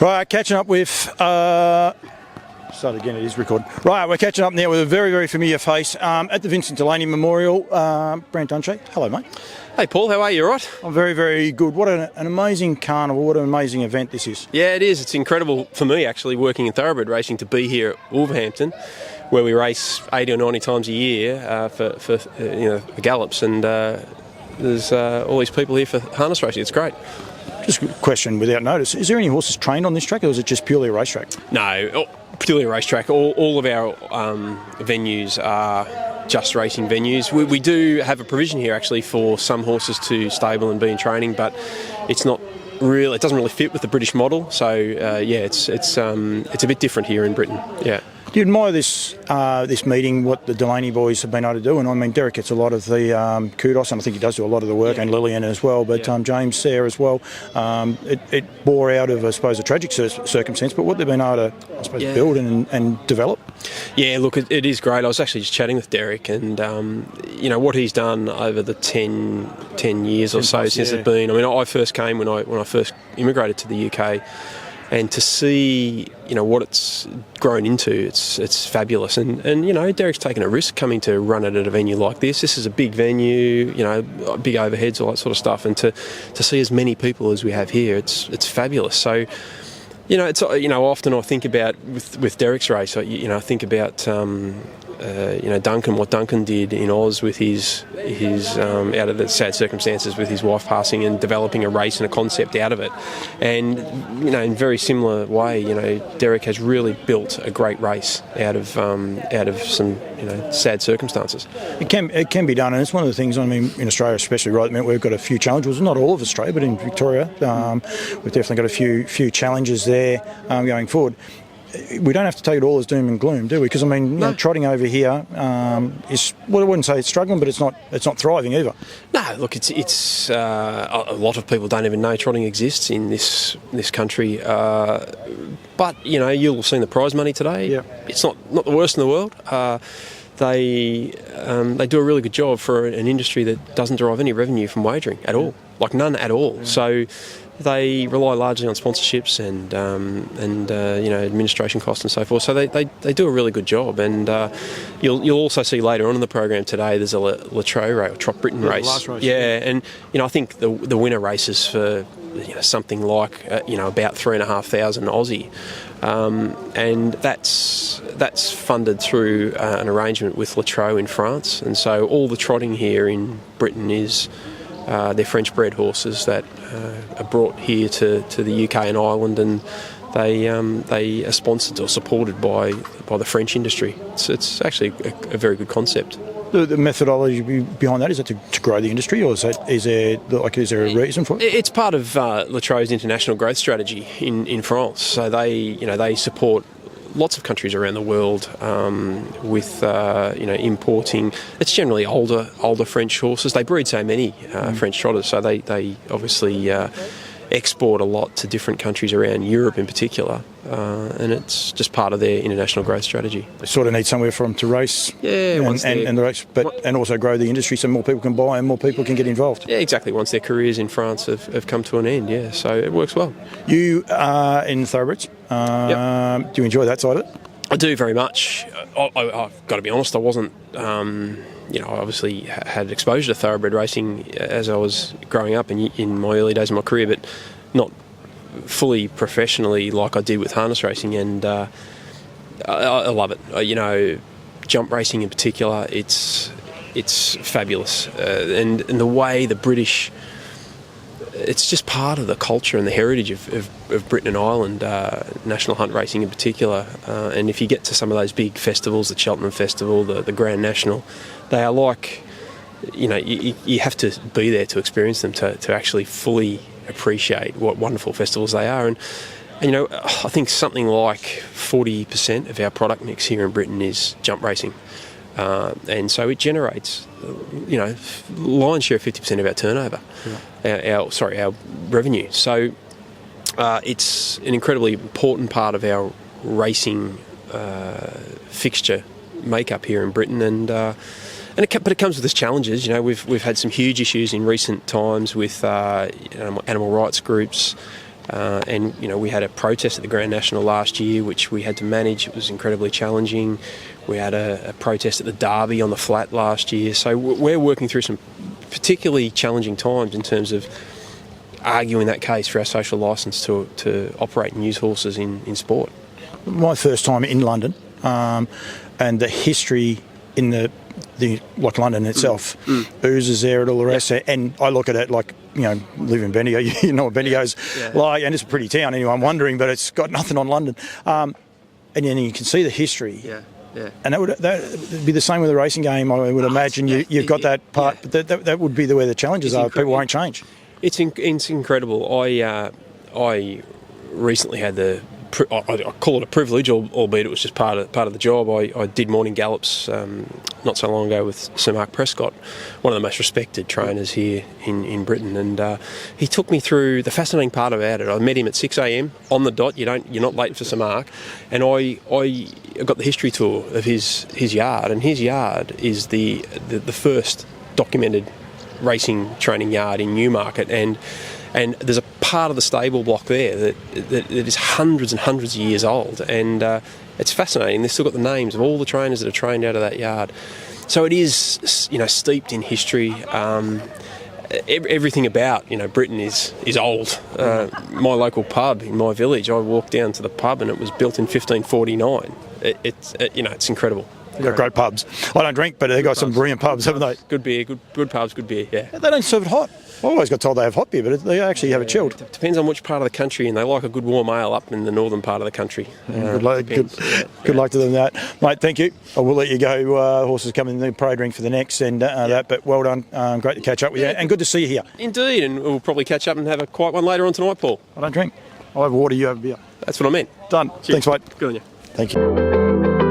Right, catching up with... Start again, it is recording. Right, we're catching up now with a very, very familiar face at the Vincent Delaney Memorial. Brandt Dunshay, hello mate. Hey Paul, how are you, all right? I'm very, very good. What an amazing carnival, what an amazing event this is. Yeah, it is. It's incredible for me actually working in thoroughbred racing to be here at Wolverhampton, where we race 80 or 90 times a year for the gallops, and there's all these people here for harness racing. It's great. Just a question without notice, is there any horses trained on this track or is it just purely a racetrack? No, purely a racetrack. All of our venues are just racing venues. We do have a provision here actually for some horses to stable and be in training, but it's not really. It doesn't really fit with the British model. So it's a bit different here in Britain. Yeah. Do you admire this meeting, what the Delaney boys have been able to do? And I mean, Derek gets a lot of the kudos, and I think he does do a lot of the work, and Lillian as well, but James, Sarah as well. It bore out of, I suppose, a tragic circumstance, but what they've been able to, I suppose, build and develop. Yeah, look, it is great. I was actually just chatting with Derek, and what he's done over the 10 years or so since it's been. I mean, I first came when I first immigrated to the UK. And to see, what it's grown into, it's fabulous. And Derek's taken a risk coming to run it at a venue like this. This is a big venue, big overheads, all that sort of stuff. And to see as many people as we have here, it's fabulous. So, it's often I think about with Derek's race, I think about Duncan, what Duncan did in Oz with his out of the sad circumstances with his wife passing and developing a race and a concept out of it. And, in very similar way, Derek has really built a great race out of some, sad circumstances. It can be done, and it's one of the things, I mean, in Australia especially, right, we've got a few challenges, not all of Australia, but in Victoria, we've definitely got a few challenges there going forward. We don't have to take it all as doom and gloom, do we? Because I mean, trotting over here is, well, I wouldn't say it's struggling, but it's not thriving either. No, look, it's a lot of people don't even know trotting exists in this country. But you'll have seen the prize money today. Yeah. It's not the worst in the world. They do a really good job for an industry that doesn't derive any revenue from wagering at all, like none at all. Yeah. So they rely largely on sponsorships and administration costs and so forth. So they do a really good job, and you'll also see later on in the program today there's a Latrobe race, Trot Britain race. The last race. Yeah, and I think the winner races for something like about 3,500 Aussie. And that's funded through an arrangement with Latrobe in France, and so all the trotting here in Britain is they're French-bred horses that are brought here to the UK and Ireland, and they are sponsored or supported by the French industry. It's actually a very good concept. The methodology behind that, is that to grow the industry, or is there a reason for it? It's part of Latrobe's international growth strategy in France. So they support lots of countries around the world with importing. It's generally older French horses. They breed so many French trotters, so they obviously export a lot to different countries around Europe in particular, and it's just part of their international growth strategy. They sort of need somewhere for them to race, and the race, and also grow the industry so more people can buy and more people can get involved. Yeah, exactly. Once their careers in France have come to an end, so it works well. You are in thoroughbreds. Do you enjoy that side of it? I do very much. I've got to be honest, I wasn't. I obviously had exposure to thoroughbred racing as I was growing up in my early days of my career, but not fully professionally like I did with harness racing, and I love it. Jump racing in particular, it's fabulous, and the way the British, it's just part of the culture and the heritage of Britain and Ireland, national hunt racing in particular. And if you get to some of those big festivals, the Cheltenham Festival, the Grand National, they are like, you have to be there to experience them to actually fully appreciate what wonderful festivals they are. And I think something like 40% of our product mix here in Britain is jump racing. And so it generates, lion's share of 50% of our turnover, our revenue. So it's an incredibly important part of our racing fixture makeup here in Britain, but it comes with its challenges. We've had some huge issues in recent times with animal rights groups And we had a protest at the Grand National last year, which we had to manage. It was incredibly challenging. We had a protest at the Derby on the flat last year. So we're working through some particularly challenging times in terms of arguing that case for our social licence to operate and use horses in sport. My first time in London, and the history in the like London itself oozes there and all the rest. And I look at it like, live in Bendigo, you know what Bendigo's like, and it's a pretty town, anyone wondering, but it's got nothing on London. And then you can see the history. Yeah. And that would be the same with the racing game. I would imagine you've got that part, but that would be where the challenges are. People won't change. It's incredible. I recently had I call it a privilege, albeit it was just part of the job. I did morning gallops not so long ago with Sir Mark Prescott, one of the most respected trainers here in Britain, and he took me through the fascinating part about it. I met him at 6 a.m. on the dot. You're not late for Sir Mark, and I got the history tour of his yard, and his yard is the first documented racing training yard in Newmarket, and there's a part of the stable block there that is hundreds and hundreds of years old, and it's fascinating. They've still got the names of all the trainers that are trained out of that yard. So it is, steeped in history. Everything about Britain is old. My local pub in my village, I walked down to the pub and it was built in 1549. It's incredible. They've got great pubs. I don't drink, but they've got some brilliant pubs, haven't they? Good beer, good pubs, good beer, yeah. They don't serve it hot. I always got told they have hot beer, but they actually have it chilled. It depends on which part of the country, and they like a good warm ale up in the northern part of the country. Good luck to them that. Mate, thank you. I will let you go. Horses coming in the parade ring for the next and that, but well done. Great to catch up with you, and good to see you here. Indeed, and we'll probably catch up and have a quiet one later on tonight, Paul. I don't drink. I'll have water, you have beer. That's what I meant. Done. Cheers. Thanks, mate. Good on you. Thank you.